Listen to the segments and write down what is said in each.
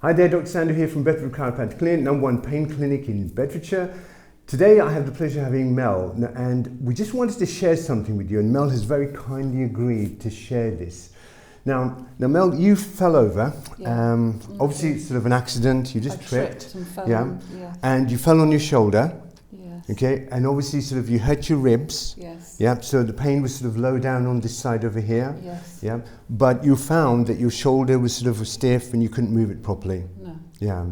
Hi there, Dr. Sandhu here from Bedford Chiropractic Clinic, #1 pain clinic in Bedfordshire. Today I have the pleasure of having Mel, and we just wanted to share something with you, and Mel has very kindly agreed to share this. Now Mel, you fell over, obviously it's sort of an accident, you just tripped and fell, yeah, yes. And you fell on your shoulder, yes. Okay, and obviously sort of you hurt your ribs, yes. Yeah, so the pain was sort of low down on this side over here, yes. Yeah, but you found that your shoulder was sort of stiff and you couldn't move it properly. No. Yeah,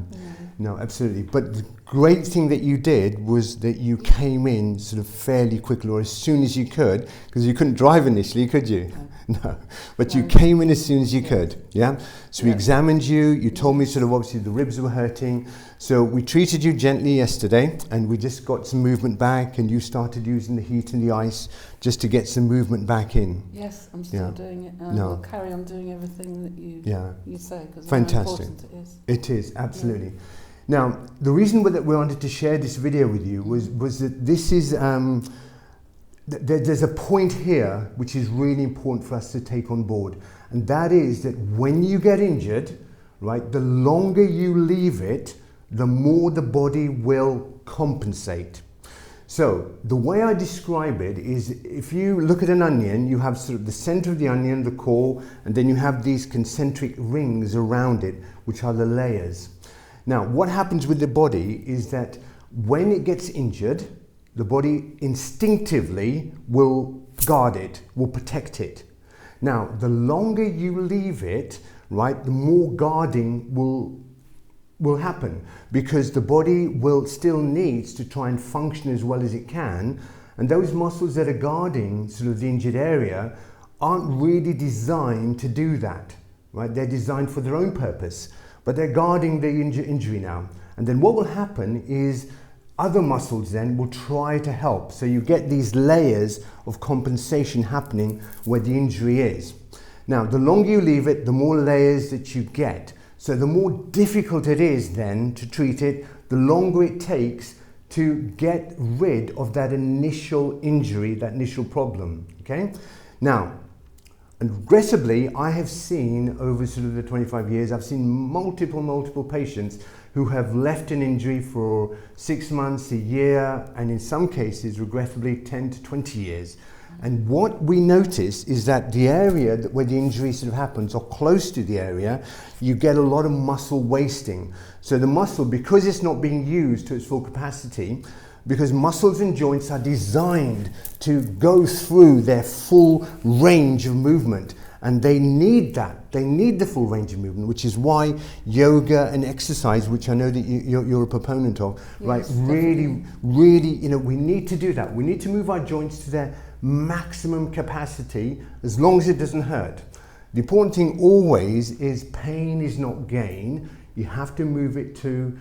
no, absolutely. But the great thing that you did was that you came in sort of fairly quickly, or as soon as you could, because you couldn't drive initially, could you? No. But you came in as soon as you could, yeah? So we examined you, you told me sort of obviously the ribs were hurting, so we treated you gently yesterday, and we just got some movement back, and you started using the heat and the ice just to get some movement back in. Yes, I'm still doing it, and I'll carry on doing everything that you say, because how important it is. It is, absolutely. Yeah. Now, the reason that we wanted to share this video with you was that this is, there's a point here which is really important for us to take on board, and that is that when you get injured, right, the longer you leave it, the more the body will compensate. So the way I describe it is, if you look at an onion, you have sort of the center of the onion, the core, and then you have these concentric rings around it, which are the layers. Now, what happens with the body is that when it gets injured, the body instinctively will guard it, will protect it. Now, the longer you leave it, right, the more guarding will happen, because the body will still needs to try and function as well as it can, and those muscles that are guarding sort of the injured area aren't really designed to do that, right? They're designed for their own purpose, but they're guarding the injury now. And then what will happen is other muscles then will try to help. So you get these layers of compensation happening where the injury is. Now, the longer you leave it, the more layers that you get. So the more difficult it is then to treat it, the longer it takes to get rid of that initial injury, that initial problem, okay? Now, aggressively, I have seen over sort of the 25 years, I've seen multiple patients who have left an injury for 6 months, a year, and in some cases, regrettably, 10 to 20 years. And what we notice is that the area where the injury sort of happens, or close to the area, you get a lot of muscle wasting. So the muscle, because it's not being used to its full capacity, because muscles and joints are designed to go through their full range of movement, and they need that. They need the full range of movement, which is why yoga and exercise, which I know that you're a proponent of, yes, right? Really, you know, we need to do that. We need to move our joints to their maximum capacity, as long as it doesn't hurt. The important thing always is pain is not gain. You have to move it to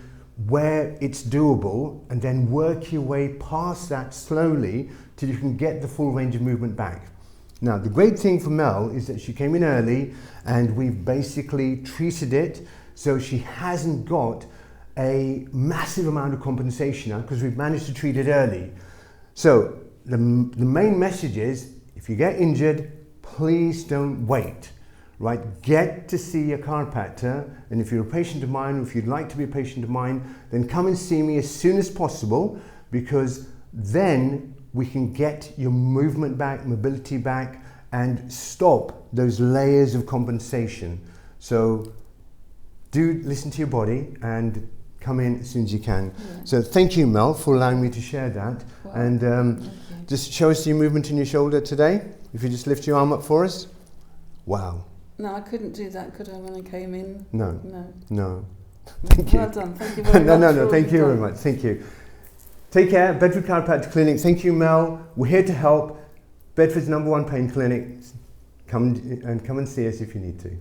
where it's doable, and then work your way past that slowly till you can get the full range of movement back. Now, the great thing for Mel is that she came in early, and we've basically treated it, so she hasn't got a massive amount of compensation now, because we've managed to treat it early. So the main message is, if you get injured, please don't wait. Right, get to see a chiropractor, and if you're a patient of mine, or if you'd like to be a patient of mine, then come and see me as soon as possible, because then we can get your movement back, mobility back, and stop those layers of compensation. So do listen to your body and come in as soon as you can. Yeah. So thank you, Mel, for allowing me to share that. Wow. And just show us your movement in your shoulder today. If you just lift your arm up for us. Wow. No, I couldn't do that, could I, when I came in? No. No. Thank you. Well done. Thank you very much. No. Thank you very much. Thank you. Take care. Bedford Chiropractic Clinic. Thank you, Mel. We're here to help. Bedford's #1 pain clinic. Come and see us if you need to.